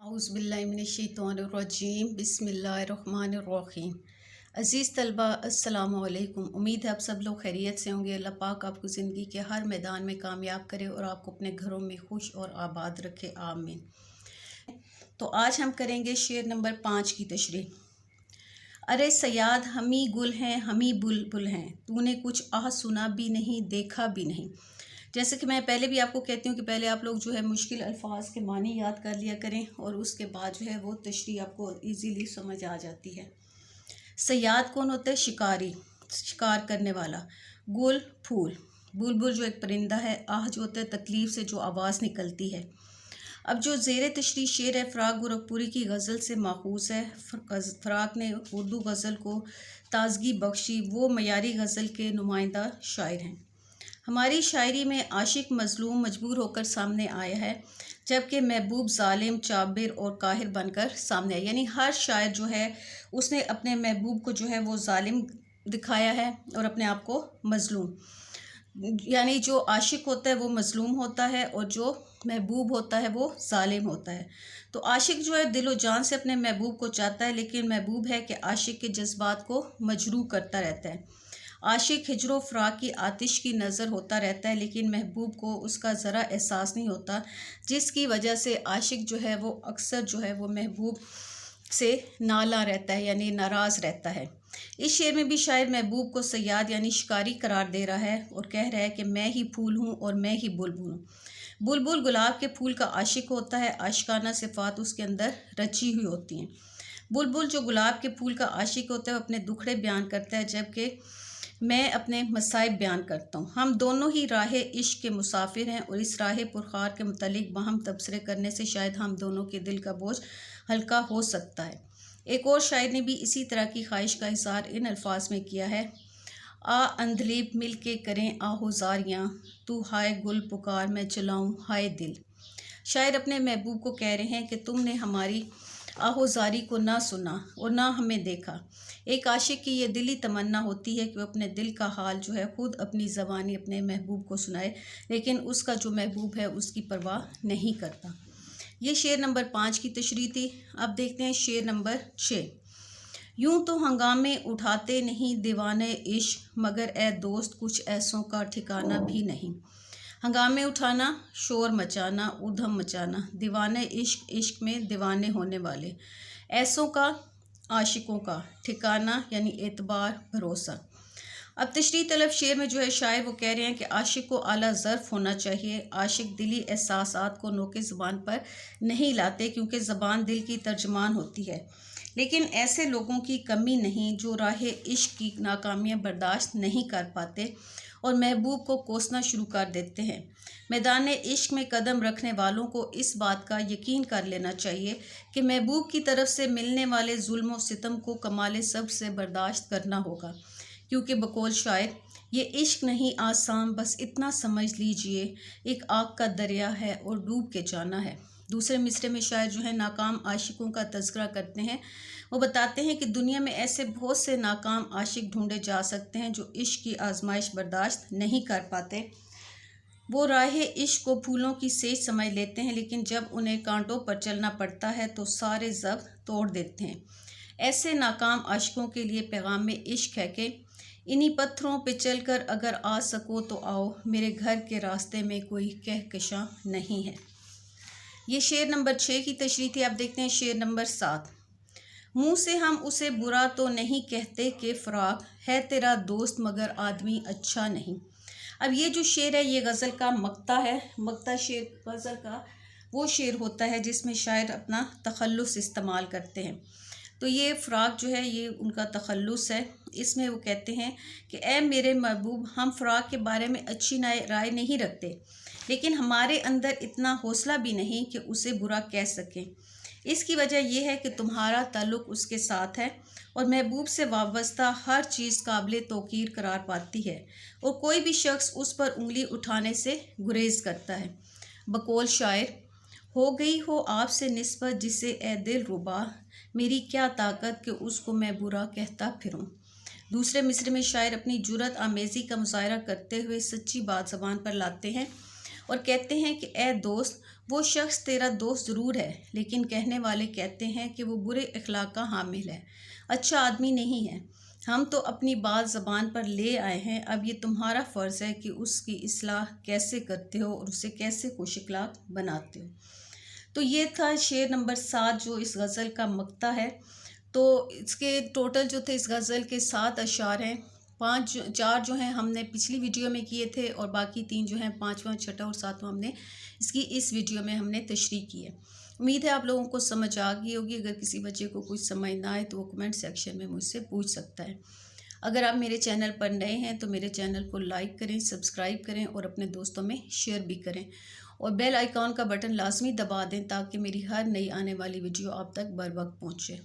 औज़ुबिल्लाहिमिनश्शैतानिर्रजीम बिस्मिल्लाहिर्रहमानिर्रहीम। अज़ीज़ तलबा अस्सलाम वालेकुम। उम्मीद है आप सब लोग खैरियत से होंगे। अल्लाह पाक आपको ज़िंदगी के हर मैदान में कामयाब करे और आपको अपने घरों में खुश और आबाद रखे, आमीन। तो आज हम करेंगे शेर नंबर 5 की तशरीह। अरे सयाद हमी गुल हैं हमी बुलबुल हैं, तूने कुछ आह सुना भी नहीं देखा भी नहीं। जैसे कि मैं पहले भी आपको कहती हूँ कि पहले आप लोग जो है मुश्किल अल्फाज के मानी याद कर लिया करें और उसके बाद जो है वो तशरीह आपको इजीली समझ आ जाती है। सयाद कौन होता है? शिकारी, शिकार करने वाला। गुल फूल, बुलबुल जो एक परिंदा है। आह जो होता है तकलीफ़ से जो आवाज़ निकलती है। अब जो ज़ेर तशरीह शेर है फ़राक गोरखपुरी की गज़ल से माखूज़ है। फ़राक ने उर्दू गज़ल को ताज़गी बख्शी, वो मयारी गज़ल के नुमाइंदा शायर हैं। हमारी शायरी में आशिक मज़लूम मजबूर होकर सामने आया है, जबकि महबूब ज़ालिम चाबिर और काहिर बनकर सामने आया। यानी हर शायर जो है उसने अपने महबूब को जो है वो ज़ालिम दिखाया है और अपने आप को मज़लूम। यानी जो आशिक होता है वो मज़लूम होता है और जो महबूब होता है वो ज़ालिम होता है। तो आशिक जो है दिलो जान से अपने महबूब को चाहता है, लेकिन महबूब है कि आशिक के जज्बात को मजरूह करता रहता है। आशिक हिजरो फ़राक की आतिश की नज़र होता रहता है, लेकिन महबूब को उसका ज़रा एहसास नहीं होता, जिसकी वजह से आशिक जो है वो अक्सर जो है वो महबूब से नाला रहता है, यानी नाराज़ रहता है। इस शेर में भी शायद महबूब को सयाद यानी शिकारी करार दे रहा है और कह रहा है कि मैं ही फूल हूँ और मैं ही बुलबुल हूँ। बुलबुल गुलाब के फूल का आशिक होता है, आशिकाना सिफ़ात उसके अंदर रची हुई होती हैं। बुलबुल जो गुलाब के फूल का आशिक होता है वो अपने दुखड़े बयान करता है, जबकि मैं अपने मसाइब बयान करता हूँ। हम दोनों ही राह इश्क के मुसाफिर हैं और इस राह पुरखार के मुतालिक बाहम तबसरे करने से शायद हम दोनों के दिल का बोझ हल्का हो सकता है। एक और शायर ने भी इसी तरह की ख्वाहिश का इज़हार इन अल्फाज में किया है। आ अंधलीब मिल के करें आहोज़ारियाँ, तू हाय गुल पुकार मैं चलाऊँ हाय दिल। शायर अपने महबूब को कह रहे हैं कि तुमने हमारी आहोज़ारी को ना सुना और ना हमें देखा। एक आशिक की ये दिली तमन्ना होती है कि वो अपने दिल का हाल जो है ख़ुद अपनी ज़बानी अपने महबूब को सुनाए, लेकिन उसका जो महबूब है उसकी परवाह नहीं करता। ये शेर नंबर 5 की तशरीह थी। अब देखते हैं शेर नंबर 6। यूं तो हंगामे उठाते नहीं दीवाने इश्क, मगर ए दोस्त कुछ ऐसों का ठिकाना भी नहीं। हंगामे उठाना, शोर मचाना, उधम मचाना, दीवाने इश्क, इश्क में दीवाने होने वाले, ऐसों का आशिकों का, ठिकाना यानी एतबार भरोसा। अब तशरीह तलब शेर में जो है शायर वो कह रहे हैं कि आशिक को आला ज़र्फ़ होना चाहिए। आशिक दिली एहसासात को नोके ज़बान पर नहीं लाते, क्योंकि ज़बान दिल की तर्जमान होती है। लेकिन ऐसे लोगों की कमी नहीं जो राह इश्क की नाकामियाँ बर्दाश्त नहीं कर पाते और महबूब को कोसना शुरू कर देते हैं। मैदान इश्क में कदम रखने वालों को इस बात का यकीन कर लेना चाहिए कि महबूब की तरफ से मिलने वाले जुल्म व सितम को कमाल सब्र से बर्दाश्त करना होगा, क्योंकि बकौल शायर ये इश्क नहीं आसान, बस इतना समझ लीजिए एक आग का दरिया है और डूब के जाना है। दूसरे मिसरे में शायर जो है नाकाम आशिकों का तज़किरा करते हैं। वो बताते हैं कि दुनिया में ऐसे बहुत से नाकाम आशिक ढूंढे जा सकते हैं जो इश्क की आजमाइश बर्दाश्त नहीं कर पाते। वो राह इश्क को फूलों की सेज समझ लेते हैं, लेकिन जब उन्हें कांटों पर चलना पड़ता है तो सारे ज़ब्त तोड़ देते हैं। ऐसे नाकाम आशिकों के लिए पैगाम में इश्क है कि इन्हीं पत्थरों पे चलकर अगर आ सको तो आओ, मेरे घर के रास्ते में कोई कहकशां नहीं है। ये शेर नंबर 6 की तशरीह थी। आप देखते हैं शेर नंबर 7। मुँह से हम उसे बुरा तो नहीं कहते कि फ़राक है तेरा दोस्त मगर आदमी अच्छा नहीं। अब ये जो शेर है ये गज़ल का मक्ता है। मक्ता शेर गज़ल का वो शेर होता है जिसमें शायर अपना तखल्लुस इस्तेमाल करते हैं। तो ये फ़राक जो है ये उनका तखल्लुस है। इसमें वो कहते हैं कि ए मेरे महबूब, हम फ़राक के बारे में अच्छी राय नहीं रखते, लेकिन हमारे अंदर इतना हौसला भी नहीं कि उसे बुरा कह सकें। इसकी वजह यह है कि तुम्हारा ताल्लुक़ उसके साथ है और महबूब से वाबस्ता हर चीज़ काबिल तौक़ीर करार पाती है और कोई भी शख्स उस पर उंगली उठाने से गुरेज़ करता है। बकौल शायर, हो गई हो आपसे निस्बत जिसे ए दिल रुबा, मेरी क्या ताकत कि उसको मैं बुरा कहता फिरूं। दूसरे मिसरे में शायर अपनी जुर्रत आमेज़ी का मुज़ाहरा करते हुए सच्ची बात ज़बान पर लाते हैं اور کہتے ہیں کہ اے دوست، وہ شخص تیرا دوست ضرور ہے، لیکن کہنے والے کہتے ہیں کہ وہ برے اخلاق کا حامل ہے، اچھا آدمی نہیں ہے۔ ہم تو اپنی بات زبان پر لے آئے ہیں، اب یہ تمہارا فرض ہے کہ اس کی اصلاح کیسے کرتے ہو اور اسے کیسے خوش اخلاق بناتے ہو۔ تو یہ تھا شعر نمبر 7 جو اس غزل کا مقطع ہے۔ تو اس کے ٹوٹل جو تھے اس غزل کے 7 اشعار ہیں، 4 جو ہیں ہم نے پچھلی ویڈیو میں کیے تھے، اور باقی 3 جو ہیں 5واں، 6واں اور 7واں ہم نے اس ویڈیو میں ہم نے تشریح کی ہے۔ امید ہے آپ لوگوں کو سمجھ آ گئی ہوگی۔ اگر کسی بچے کو کچھ سمجھ نہ آئے تو وہ کمنٹ سیکشن میں مجھ سے پوچھ سکتا ہے۔ اگر آپ میرے چینل پر نئے ہیں تو میرے چینل کو لائک کریں، سبسکرائب کریں اور اپنے دوستوں میں شیئر بھی کریں، اور بیل آئیکن کا بٹن لازمی دبا دیں تاکہ میری ہر نئی آنے والی ویڈیو آپ تک بر وقت پہنچے۔